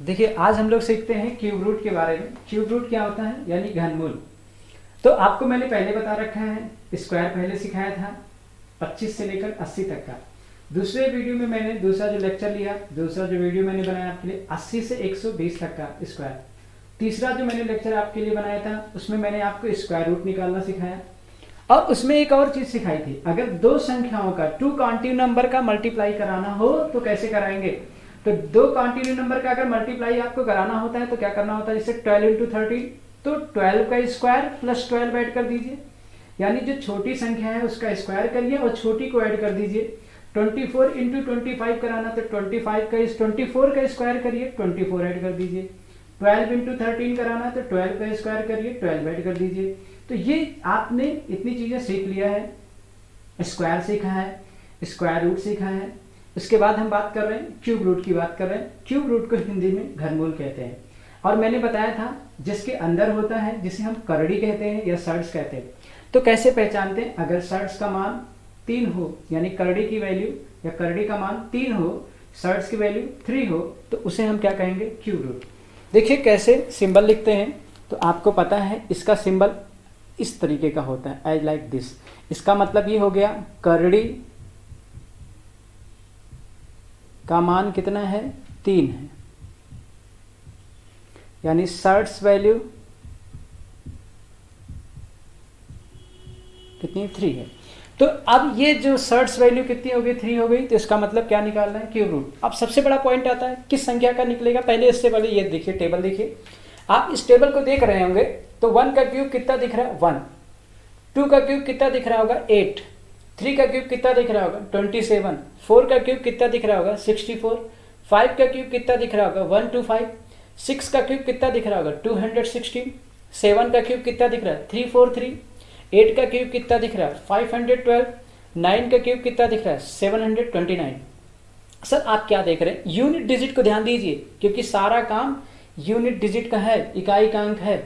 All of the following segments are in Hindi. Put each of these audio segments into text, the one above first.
देखिए आज हम लोग सीखते हैं क्यूब रूट के बारे में। क्यूब रूट क्या होता है यानी घनमूल। तो आपको मैंने पहले बता रखा है, स्क्वायर पहले सिखाया था 25 से लेकर 80 तक का। दूसरे वीडियो में मैंने दूसरा जो लेक्चर लिया, दूसरा जो वीडियो मैंने बनाया आपके लिए 80 से 120 तक का स्क्वायर। तीसरा जो मैंने लेक्चर आपके लिए बनाया था उसमें मैंने आपको स्क्वायर रूट निकालना सिखाया और उसमें एक और चीज सिखाई थी, अगर दो संख्याओं का टू कॉन्टिन्यू नंबर का मल्टीप्लाई कराना हो तो कैसे कराएंगे। तो दो कॉन्टिन्यू नंबर का अगर मल्टीप्लाई आपको कराना होता है तो क्या करना होता है, जैसे 12 इंटू 13 तो 12 का स्क्वायर प्लस 12 ऐड कर दीजिए, यानी जो छोटी संख्या है उसका स्क्वायर करिए और छोटी को ऐड कर दीजिए। 24 इंटू 25 कराना तो 24 का स्क्वायर करिए, 24 ऐड कर दीजिए। 12 इंटू 13 कराना तो 12 का स्क्वायर करिए, 12 ऐड कर दीजिए। तो ये आपने इतनी चीजें सीख लिया है, स्क्वायर सीखा है, स्क्वायर रूट सीखा है। उसके बाद हम बात कर रहे हैं क्यूब रूट की बात कर रहे हैं। क्यूब रूट को हिंदी में घनमूल कहते हैं और मैंने बताया था जिसके अंदर होता है जिसे हम करड़ी कहते हैं या सर्ड्स कहते हैं। तो कैसे पहचानते हैं, अगर सर्ड्स का मान 3 हो यानी करड़ी की वैल्यू या करड़ी का मान 3 हो, सर्ड्स की वैल्यू 3 हो, तो उसे हम क्या कहेंगे, क्यूब रूट। देखिए कैसे सिंबल लिखते हैं, तो आपको पता है इसका सिंबल इस तरीके का होता है, एज लाइक दिस। इसका मतलब ये हो गया करड़ी का मान कितना है, 3 है, यानी सर्ड्स वैल्यू कितनी, 3 है। तो अब ये जो सर्ड्स वैल्यू कितनी हो गई, 3 हो गई, तो इसका मतलब क्या निकालना है, क्यूब रूट। अब सबसे बड़ा पॉइंट आता है किस संख्या का निकलेगा। पहले इससे पहले ये देखिए टेबल देखिए, आप इस टेबल को देख रहे होंगे तो 1 का क्यूब कितना दिख रहा है, 1। 2 का क्यूब कितना दिख रहा होगा, 8। 3 का क्यूब कितना दिख रहा होगा, 27। 4 का क्यूब कितना दिख रहा होगा, 64। 5 का क्यूब कितना दिख रहा होगा, 125। 6 का क्यूब कितना दिख रहा होगा, 216। 7 का क्यूब कितना दिख रहा है, 343। 8 का क्यूब कितना दिख रहा है, 512। 9 का क्यूब कितना दिख रहा है, 729। सर आप क्या देख रहे हैं, यूनिट डिजिट को ध्यान दीजिए क्योंकि सारा काम यूनिट डिजिट का है, इकाई का अंक है।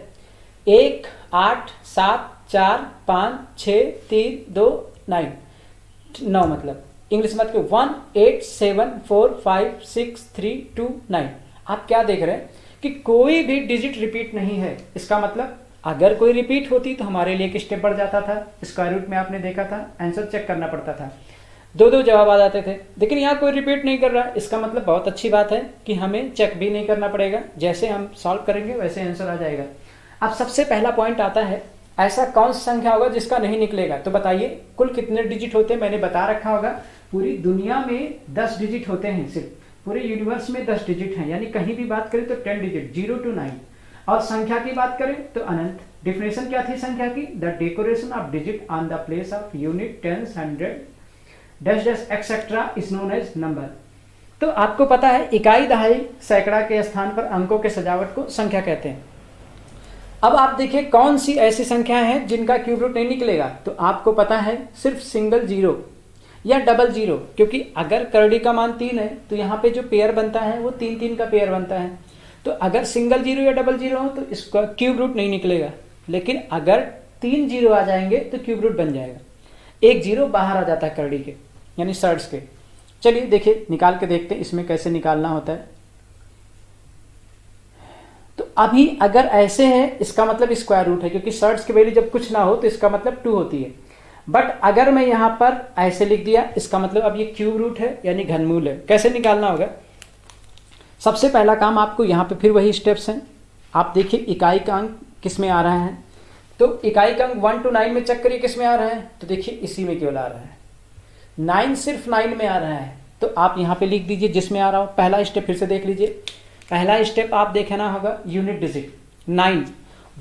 1 8 7 4 5 6 3 2 9 मतलब इंग्लिश मत के 1 8 7 4 5 6 3 2 9। आप क्या देख रहे हैं कि कोई भी डिजिट रिपीट नहीं है। इसका मतलब अगर कोई रिपीट होती तो हमारे लिए एक स्टेप बढ़ जाता था, स्क्वायर रूट में आपने देखा था आंसर चेक करना पड़ता था, 2 जवाब आ जाते थे। लेकिन यहाँ कोई रिपीट नहीं कर रहा है, इसका मतलब बहुत अच्छी बात है कि हमें चेक भी नहीं करना पड़ेगा, जैसे हम सॉल्व करेंगे वैसे आंसर आ जाएगा। अब सबसे पहला पॉइंट आता है, ऐसा कौन सी संख्या होगा जिसका नहीं निकलेगा। तो बताइए कुल कितने डिजिट होते हैं, मैंने बता रखा होगा पूरी दुनिया में 10 डिजिट होते हैं, सिर्फ पूरे यूनिवर्स में 10 डिजिट हैं, यानी कहीं भी बात करें तो 10 डिजिट 0 to 9। और संख्या की बात करें तो अनंत। डिफिनेशन क्या थी संख्या की, the decoration of digit on the place of unit, tens, hundred, dash dash etcetera is known as number. तो आपको पता है इकाई, दहाई, सैकड़ा के स्थान पर अंकों के सजावट को संख्या कहते हैं। अब आप देखिए कौन सी ऐसी संख्या है जिनका क्यूब रूट नहीं निकलेगा। तो आपको पता है सिर्फ सिंगल जीरो या डबल जीरो, क्योंकि अगर करड़ी का मान 3 है तो यहाँ पे जो पेयर बनता है वो 3-3 का पेयर बनता है। तो अगर सिंगल जीरो या डबल जीरो हो तो इसका क्यूब रूट नहीं निकलेगा। लेकिन अगर 3 जीरो आ जाएंगे तो क्यूब रूट बन जाएगा, 1 जीरो बाहर आ जाता है करड़ी के यानी सर्ड्स के। चलिए देखिए निकाल के देखते हैं इसमें कैसे निकालना होता है। तो अभी अगर ऐसे है इसका मतलब स्क्वायर रूट है, क्योंकि सर्ड्स की वैल्यू जब कुछ ना हो तो इसका मतलब 2 होती है। बट अगर मैं यहां पर ऐसे लिख दिया इसका मतलब अब ये क्यूब रूट है यानी घनमूल है। कैसे निकालना होगा, सबसे पहला काम आपको यहाँ पे फिर वही स्टेप्स हैं। आप देखिए इकाई का अंक किस में आ रहा है, तो इकाई का अंक 1 to 9 में चेक करिए किस में आ रहा है, तो देखिए इसी में केवल आ रहा है। 9 सिर्फ 9 में आ रहा है, तो आप यहाँ पे लिख दीजिए जिसमें आ रहा हो। पहला स्टेप फिर से देख लीजिए, पहला स्टेप आप देखना होगा यूनिट डिजिट 9,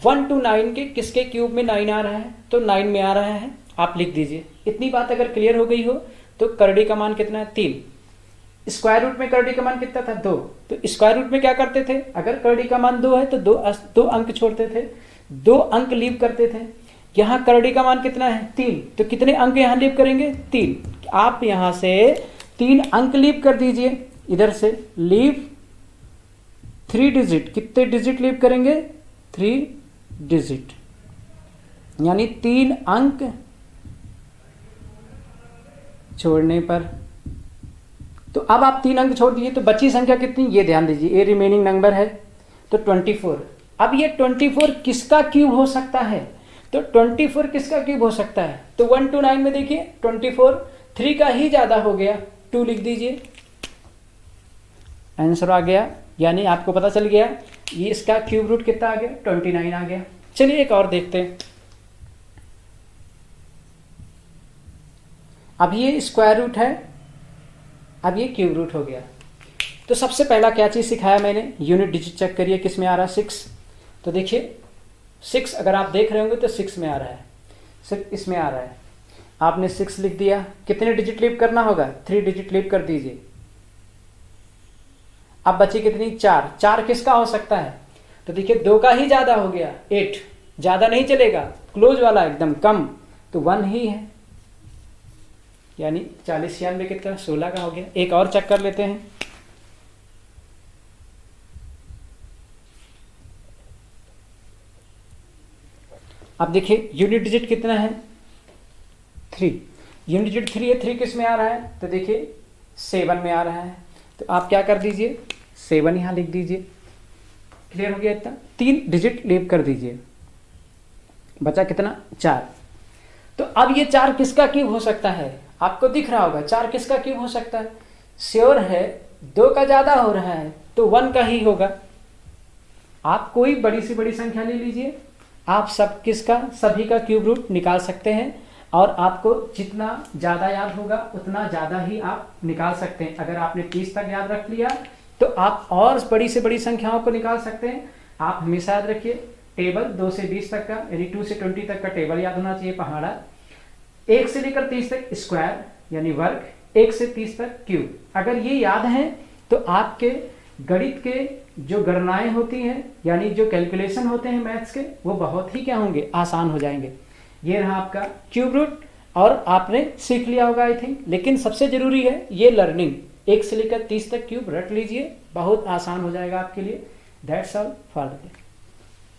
1 to 9 के किसके क्यूब में 9 आ रहा है, तो 9 में आ रहा है, आप लिख दीजिए। इतनी बात अगर क्लियर हो गई हो तो करड़ी का मान कितना है, 3। स्क्वायर रूट में करड़ी का मान कितना था, 2। तो स्क्वायर रूट में क्या करते थे, अगर करड़ी का मान 2 है तो 2 अंक छोड़ते थे, 2 अंक लीव करते थे। यहाँ करड़ी का मान कितना है, 3, तो कितने अंक यहाँ लीव करेंगे, 3। आप यहाँ से 3 अंक लीव कर दीजिए, इधर से लीव 3 डिजिट। कितने डिजिट लीव करेंगे, 3 डिजिट, यानी 3 अंक छोड़ने पर। तो अब आप 3 अंक छोड़ दीजिए, तो बची संख्या कितनी, ये ध्यान दीजिए, ये रिमेनिंग नंबर है तो 24। अब ये 24 किसका क्यूब हो सकता है, तो 24 किसका क्यूब हो सकता है, तो 1 to 9 में देखिए 24 3 का ही ज़्यादा हो गया, 2 लिख दीजिए, आंसर आ गया। यानी आपको पता चल गया ये इसका क्यूब रूट कितना आ गया, 29 आ गया। चलिए एक और देखते हैं। अब ये स्क्वायर रूट है, अब ये क्यूब रूट हो गया। तो सबसे पहला क्या चीज़ सिखाया मैंने, यूनिट डिजिट चेक करिए किस में आ रहा है, 6। तो देखिए 6 अगर आप देख रहे होंगे तो 6 में आ रहा है, 6 इसमें आ रहा है। आपने 6 लिख दिया, कितने डिजिट लीव करना होगा, 3 डिजिट लीव कर दीजिए। अब बची कितनी, 4। 4 किसका हो सकता है, तो देखिए 2 का ही ज़्यादा हो गया, 8, ज़्यादा नहीं चलेगा, क्लोज वाला एकदम कम, तो 1 ही है। यानी 40 96 कितना, 16 का हो गया। एक और चेक कर लेते हैं। अब देखिए यूनिट डिजिट कितना है, 3। यूनिट डिजिट 3 है, 3 किस में आ रहा है, तो देखिए 7 में आ रहा है। तो आप क्या कर दीजिए, 7 यहाँ लिख दीजिए। क्लियर हो गया इतना, 3 डिजिट लीव कर दीजिए, बचा कितना, 4। तो अब ये 4 किसका क्यूब हो सकता है, आपको दिख रहा होगा 4 किसका क्यूब हो सकता है, श्योर है 2 का ज़्यादा हो रहा है तो 1 का ही होगा। आप कोई बड़ी से बड़ी संख्या ले लीजिए, आप सब किसका, सभी का क्यूब रूट निकाल सकते हैं, और आपको जितना ज़्यादा याद होगा उतना ज़्यादा ही आप निकाल सकते हैं। अगर आपने 30 तक याद रख लिया तो आप और बड़ी से बड़ी संख्याओं को निकाल सकते हैं। आप हमेशा याद रखिए टेबल 2 से 20 तक का, यानी 2 से 20 तक का टेबल याद होना चाहिए, पहाड़ा। 1 से लेकर 30 तक स्क्वायर यानी वर्ग, 1 से 30 तक क्यूब। अगर ये याद है तो आपके गणित के जो गणनाएं होती हैं, यानी जो कैलकुलेशन होते हैं मैथ्स के, वो बहुत ही क्या होंगे, आसान हो जाएंगे। ये रहा आपका क्यूब रूट, और आपने सीख लिया होगा आई थिंक। लेकिन सबसे जरूरी है ये लर्निंग, 1 से लेकर 30 तक क्यूब रट लीजिए, बहुत आसान हो जाएगा आपके लिए। That's all for the day.